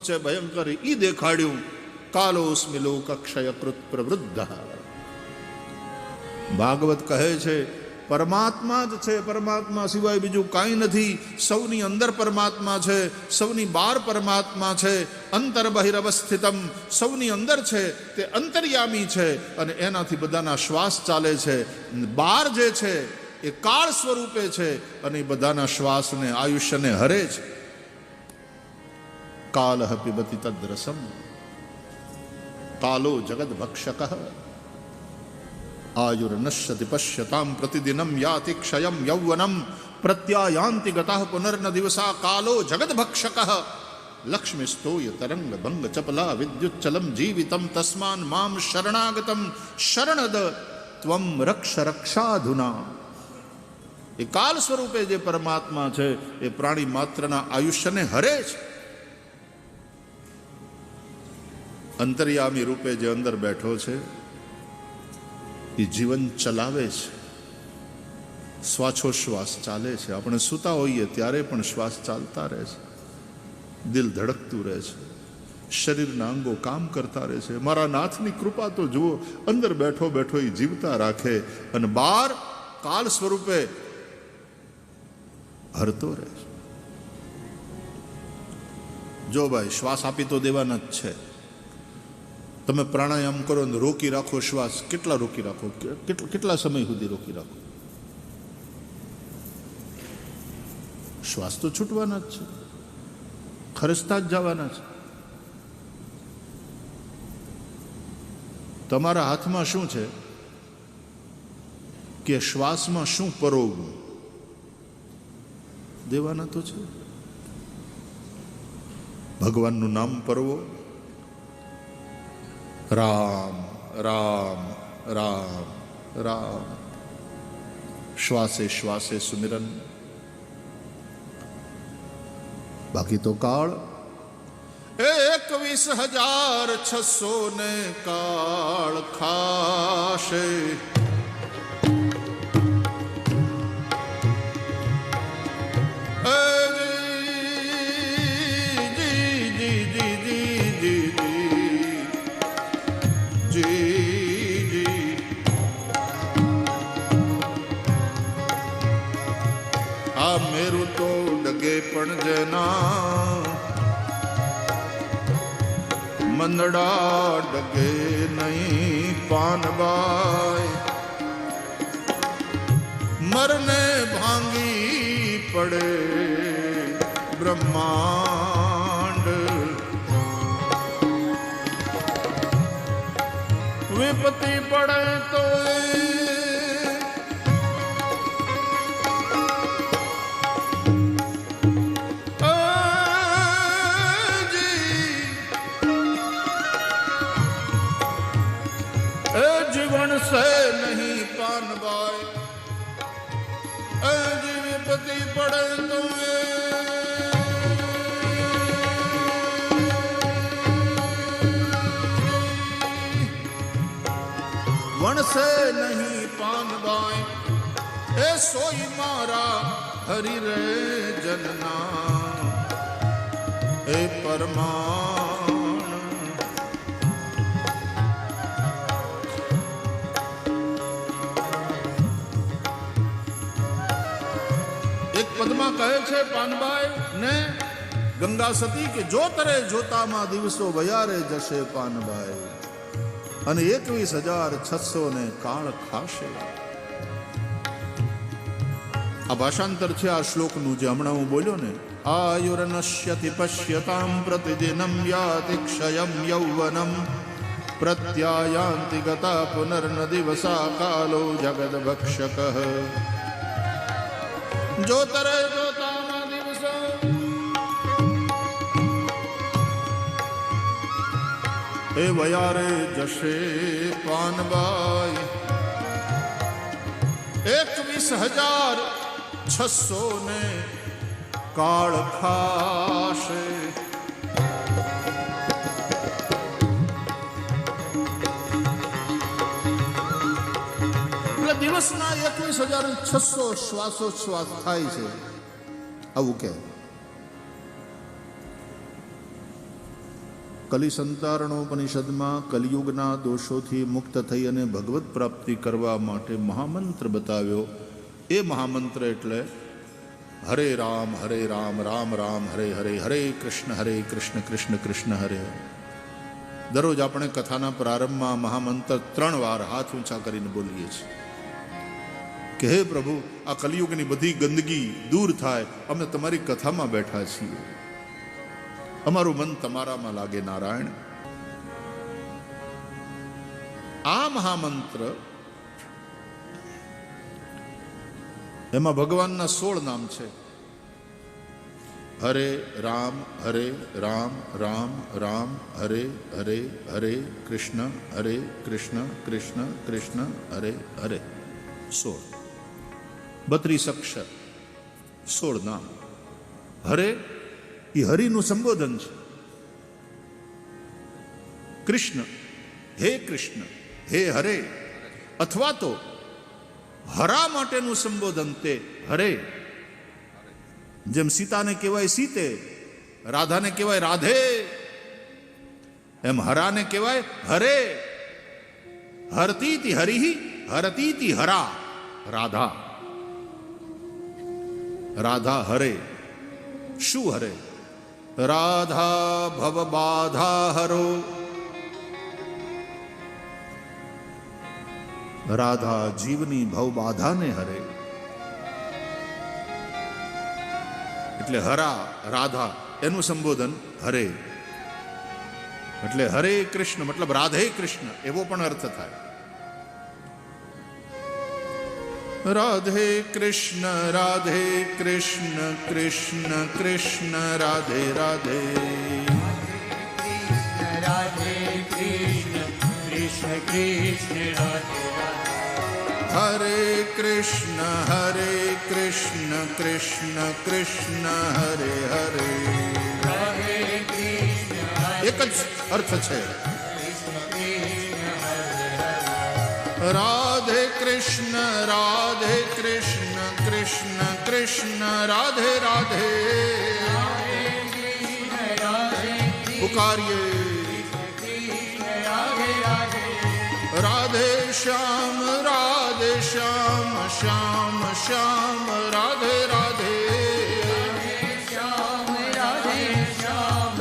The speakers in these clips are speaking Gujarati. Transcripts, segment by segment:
છે ભયંકર ઈ દેખાડ્યું. કાલોસ્મિ લોકક્ષય કૃત પ્રવૃદ્ધ. ભાગવત કહે છે પરમાત્મા જ છે, પરમાત્મા સિવાય બીજું કાંઈ નથી. સૌની અંદર પરમાત્મા છે, સૌની બહાર પરમાત્મા છે. અંતર બહિરવસ્થિતમ, સૌની અંદર છે તે અંતર્યામી છે અને એનાથી બધાના શ્વાસ ચાલે છે. બહાર જે છે એ કાળ સ્વરૂપે છે અને એ બધાના શ્વાસને આયુષ્યને હરે છે. કાલ પિબતિ તદ્રસમ કાલો જગદ ભક્ષક આયુર્નશ્યતિ પશ્યતામ પ્રતિદિનમ યાતિ ક્ષયમ યૌવનમ પ્રત્યાયાન્તિ ગતઃ પુનર્ન દિવસા કાલો જગદ ભક્ષક લક્ષ્મીસ્તોય તરંગ ભંગ ચપલા વિદ્યુચ્ચલમ જીવિતમ તસ્માન મામ શરણાગતમ શરણદ ત્વમ રક્ષ રક્ષાધુના. એ કાલ સ્વરૂપે જે પરમાત્મા છે એ પ્રાણી માત્રના આયુષ્યને હરે છે. અંતર્યામી રૂપે જે અંદર બેઠો છે એ જીવન ચલાવે છે. શ્વાસોશ્વાસ ચાલે છે. આપણે સૂતા હોઈએ ત્યારે પણ શ્વાસ ચાલતા રહે છે, દિલ ધડકતું રહે છે, શરીરના અંગો કામ કરતા રહે છે. મારા નાથની કૃપા તો જુઓ, અંદર બેઠો બેઠો એ જીવતા રાખે અને બહાર કાલ સ્વરૂપે હરતો રહે છે. જો ભાઈ શ્વાસ આપી તો દેવાના જ છે. તમે પ્રાણાયામ કરો ને રોકી રાખો શ્વાસ, કેટલા રોકી રાખો, કેટલા સમય સુધી રોકી રાખો? શ્વાસ તો છૂટવાના જ છે, ખરસતા જ જવાના છે. તમારા હાથમાં શું છે કે શ્વાસમાં શું પરોવવું? દેવાના તો છે. ભગવાનનું નામ પરવો, રામ રામ રામ રામ, શ્વાસે શ્વાસે સુમિરન. બાકી તો કાળ 21,600 ને કાળ ખાશે. મેરું તો ડગે પણ જેના મંદડા ડગે નહીં પાનબાઈ. મરને ભાંગી પડે બ્રહ્માંડ, વિપત્તિ પડે તો જીવન સે નહીં પાનબાઈ. જી વિપત્તિ પડે તો વણસે નહીં પાનબાઈ. એ સોઈ મારા હરિ રે જનના એ પરમાણ. એક પદમાં કહે છે પાનબાઈ ને ગંગા સતી કે જો તરે જોતામાં દિવસો વયારે જશે પાનબાઈ અને 21,600 ને કાળ ખાશે. આ ભાષાંતર છે આ શ્લોકનું જે હમણાં હું બોલ્યો ને. આયુર્નશ્યતિ પશ્યતામ પ્રતિદિનમ યાતિ ક્ષયમ યૌવનમ પ્રત્યાયાન્તિ ગતા પુનર્ન દિવસા કાલો જગદ ભક્ષક. જો તરે જોતાના દિવસો એ વયારે જશે પાનબાઈ. 21,600 ને કાળ ખાશે. દિવસના 21,600 શ્વાસોચ્છ્વાસ થાય છે. આવું કે કલિસંતારણોપનિષદમાં કલિયુગના દોષોથી મુક્ત થઈ અને ભગવત પ્રાપ્તિ કરવા માટે મહામંત્ર બતાવ્યો. એ મહામંત્ર એટલે હરે રામ રામ રામ હરે હરે, હરે કૃષ્ણ કૃષ્ણ કૃષ્ણ હરે. દરરોજ આપણે કથાના પ્રારંભમાં મહામંત્ર 3 વાર હાથ ઊંચા કરીને બોલીએ છીએ કે હે પ્રભુ, આ કલિયુગની બધી ગંદકી દૂર થાય. અમે તમારી કથામાં બેઠા છીએ, અમારું મન તમારામાં લાગે નારાયણ. આ મહામંત્ર, એમાં ભગવાનના 16 નામ છે. હરે રામ રામ રામ હરે હરે, હરે કૃષ્ણ કૃષ્ણ કૃષ્ણ હરે હરે. 32 અક્ષર, 16 નામ. હરે એ હરિનું સંબોધન છે. કૃષ્ણ, હે કૃષ્ણ, હે હરે, અથવા તો હરા માટેનું સંબોધન તે હરે. જેમ સીતાને કહેવાય સીતે, રાધાને કહેવાય રાધે, એમ હરાને કહેવાય હરે. હરતીતિ હરિ, હરતીતિ હરા. રાધા, રાધા હરે. શું હરે? રાધા ભવ બાધા હરો. રાધા જીવની ભવ બાધાને હરે. એટલે હરા, રાધા એનું સંબોધન હરે. એટલે હરે કૃષ્ણ મતલબ રાધે કૃષ્ણ એવો પણ અર્થ થાય. રાધે કૃષ્ણ કૃષ્ણ કૃષ્ણ રાધે રાધે. રાધે કૃષ્ણ કૃષ્ણ રાધે રાધે. હરે કૃષ્ણ કૃષ્ણ કૃષ્ણ હરે હરે. એક જ અર્થ છે. રાધે કૃષ્ણ કૃષ્ણ કૃષ્ણ રાધે રાધે. પુકારીએ રાધે શ્યામ શ્યામ શ્યામ રાધે રાધે. શ્યામ રાધે શ્યામ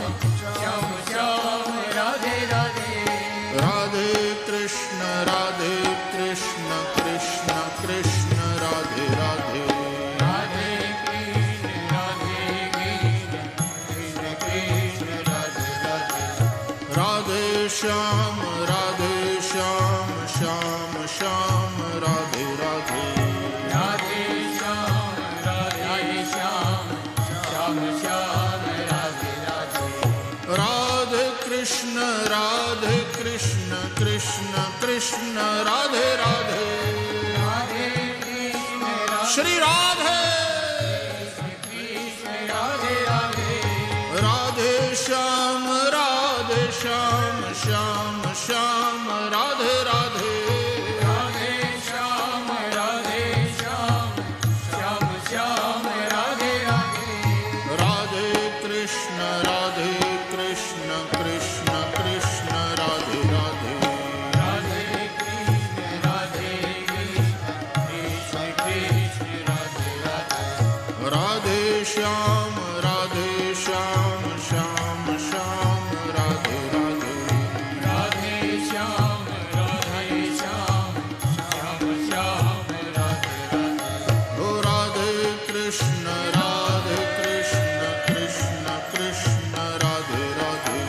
શ્યામ શ્યામ રાધે રાધે. રાધે કૃષ્ણ કૃષ્ણ કૃષ્ણ રાધે રાધે. રાધે કૃષ્ણ કૃષ્ણ રાધે રાધે. રાધે શ્યામ શ્યામ શ્યામ રાધે રાધે. રાધે શ્યામ શ્યામ શ્યામ રાધે રાધે. રાધે કૃષ્ણ કૃષ્ણ કૃષ્ણ રાધે રાધે. રાધે કૃષ્ણ શ્રી રાધે. રાધે રાધે. રાધે શ્યામ શ્યામ શ્યામ રાધે રાધે. રાધે શ્યામ શ્યામ શ્યામ રાધે રાધે. રાધે કૃષ્ણ કૃષ્ણ કૃષ્ણ રાધે રાધે. રાધે કૃષ્ણ કૃષ્ણ કૃષ્ણ રાધે રાધે. રાધે શ્યામ શ્યામ શ્યામ રાધે રાધે. રાધે શ્યામ શ્યામ શ્યામ રાધે રાધે. ઓ રાધે કૃષ્ણ કૃષ્ણ કૃષ્ણ રાધે રાધે.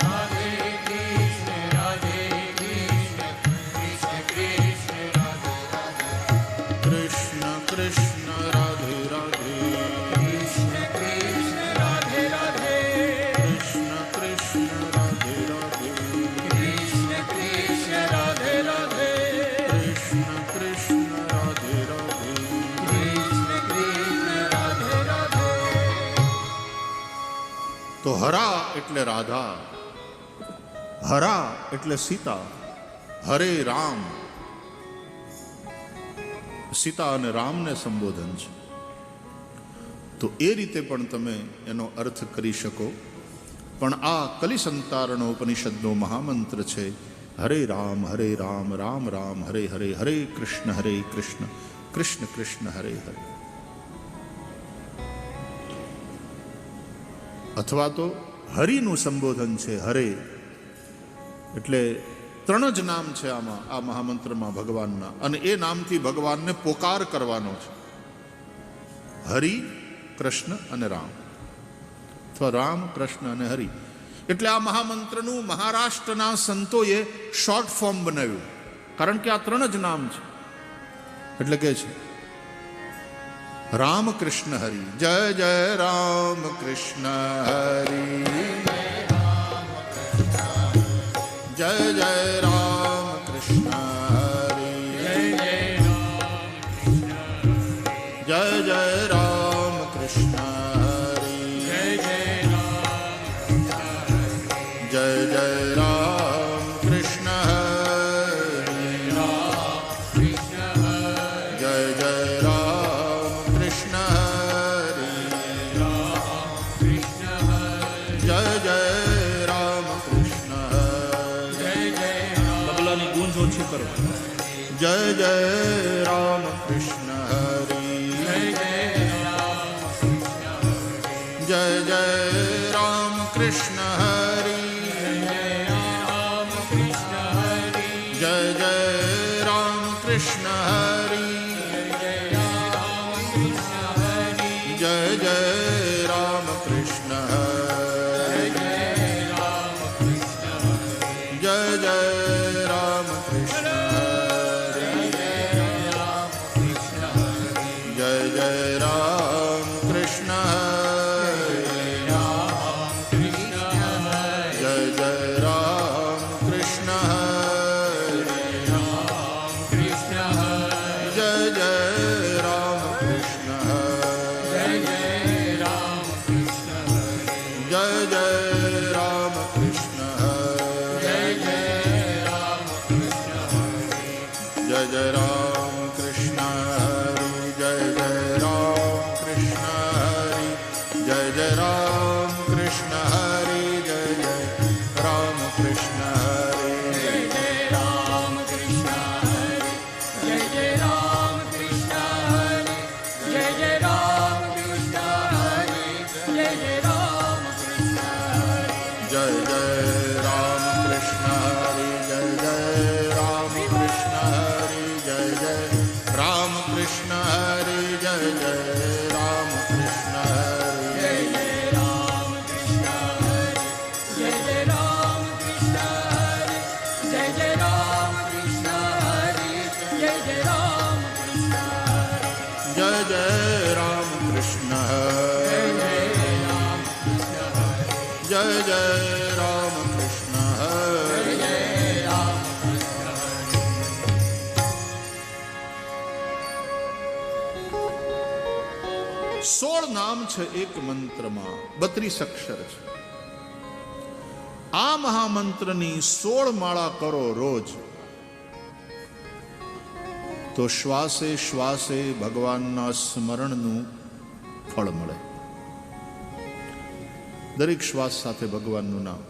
રાધે કૃષ્ણ કૃષ્ણ રાધે રાધે. કૃષ્ણ કૃષ્ણ રાધે રાધે. કૃષ્ણ કૃષ્ણ રાધે રાધે. કૃષ્ણ કૃષ્ણ રાધે રાધે. કૃષ્ણ કૃષ્ણ રાધે રાધે. કૃષ્ણ કૃષ્ણ રાધે રાધે. કૃષ્ણ કૃષ્ણ રાધે રાધે. તો હરા એટલે રાધા, હરા એટલે સીતા. હરે રામ, સીતા અને રામને સંબોધન છે. તો એ રીતે પણ તમે એનો અર્થ કરી શકો પણ આ કલિસંતારણો ઉપનિષદનો મહામંત્ર છે, હરે રામ રામ રામ હરે હરે, હરે કૃષ્ણ કૃષ્ણ કૃષ્ણ હરે હરે. અથવા તો હરિનું સંબોધન છે હરે, એટલે 3 જ નામ છે આમાં, આ મહામંત્રમાં ભગવાનના, અને એ નામથી ભગવાનને પોકાર કરવાનો છે, હરિ કૃષ્ણ અને રામ, અથવા રામ કૃષ્ણ અને હરિ. એટલે આ મહામંત્રનું મહારાષ્ટ્રના સંતોએ શોર્ટ ફોર્મ બનાવ્યું, કારણ કે આ 3 જ નામ છે. એટલે કે છે રામ કૃષ્ણ હરિ, જય જય રામ કૃષ્ણ હરિ, જય જય રામ કૃષ્ણ હરિ, જય જય રામ કૃષ્ણ હરિ, જય જય રામ કૃષ્ણ હરિ, જય જય રામ કૃષ્ણ હરિ, જય જય રામ કૃષ્ણ હરિ. તબલાની ગૂંજ ઓછી કરો. જય જય રામ કૃષ્ણ હરિ, જય જય રામ કૃષ્ણ હરિ, જય જય રામ કૃષ્ણ હરિ, જય જય રામ કૃષ્ણ હરિ, જય જય રામ કૃષ્ણ હરિ, જય જય રામ કૃષ્ણ નામ છે એક મંત્રમાં, 32 અક્ષર છે. આ મહામંત્રની 16 માળા કરો રોજ, તો શ્વાસે શ્વાસે ભગવાનના સ્મરણનું ફળ મળે. દરેક શ્વાસ સાથે ભગવાનનું નામ,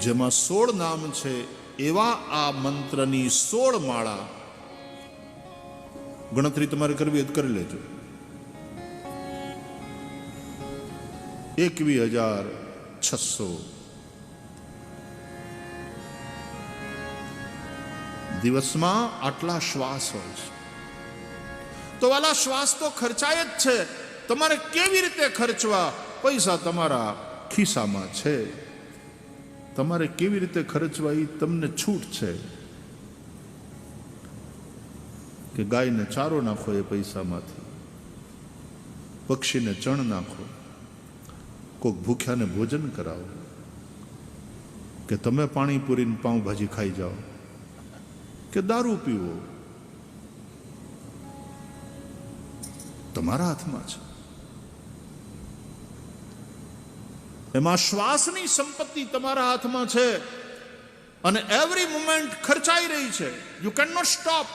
જેમાં 16 નામ છે, એવા આ મંત્રની 16 માળા. ગણતરી તમારે કરવી તો કરી લેજો. 21,600 દિવસમાં આટલા શ્વાસ હોય છે. તો વાલા, શ્વાસ તો ખર્ચાય જ છે. તમારે કેવી રીતે ખર્ચવા? પૈસા તમારા ખિસ્સામાં છે, તમારે કેવી રીતે ખર્ચવા એ તમને છૂટ છે. કે ગાયને ચારો નાખો એ પૈસામાંથી, પક્ષીને ચણ નાખો, કોક ભૂખ્યાને ભોજન કરાવો, કે તમે પાણીપુરીને પાઉંભાજી ખાઈ જાઓ, કે દારૂ પીવો, તમારા હાથમાં છે. એમાં શ્વાસની સંપત્તિ તમારા હાથમાં છે, અને એવરી મોમેન્ટ ખર્ચાઈ રહી છે. You can not stop.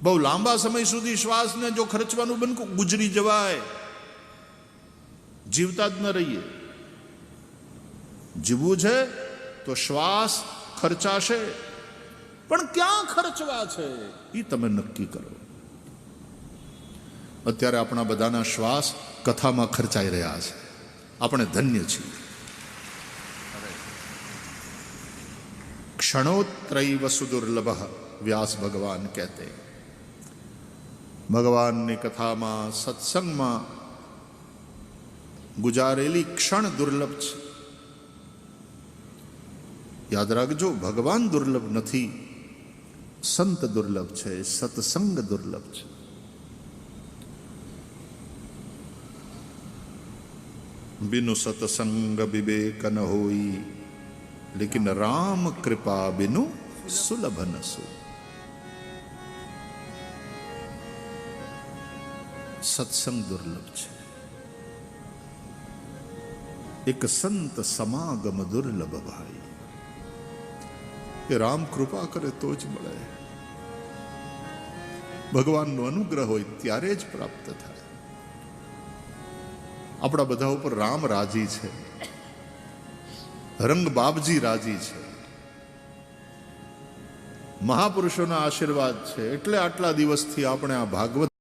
બહુ લાંબા સમય સુધી શ્વાસને જો ખર્ચવાનું બંધ ગુજરી જવાય, જીવતા જ ન રહીએ. જીવવું છે તો શ્વાસ ખર્ચાશે, પણ ક્યાં ખર્ચવા છે એ તમે નક્કી કરો. અત્યારે આપણા બધાના શ્વાસ કથામાં ખર્ચાઈ રહ્યા છે. આપણે ધન્ય છીએ. ક્ષણોત્રૈવ સુદુર્લભ વ્યાસ ભગવાન કહેતે. ભગવાનની કથામાં સત્સંગમાં ગુજારેલી ક્ષણ દુર્લભ છે. યાદ રાખજો, ભગવાન દુર્લભ નથી, સંત દુર્લભ છે, સત્સંગ દુર્લભ છે. बिनु सतसंग विवेक न होई, लेकिन राम कृपा बिनु सुलभ न सो. सत्संग दुर्लभ છે, એક સંત સમાગમ દુર્લભ ભાઈ. એ રામ કૃપા કરે તો જ મળે. ભગવાનનો અનુગ્રહ હોય ત્યારે જ પ્રાપ્ત થાય. આપણા બધા ઉપર રામ રાજી છે, રંગ બાપજી રાજી છે, મહાપુરુષોના આશીર્વાદ છે. એટલે આટલા દિવસથી આપણે આ ભાગવત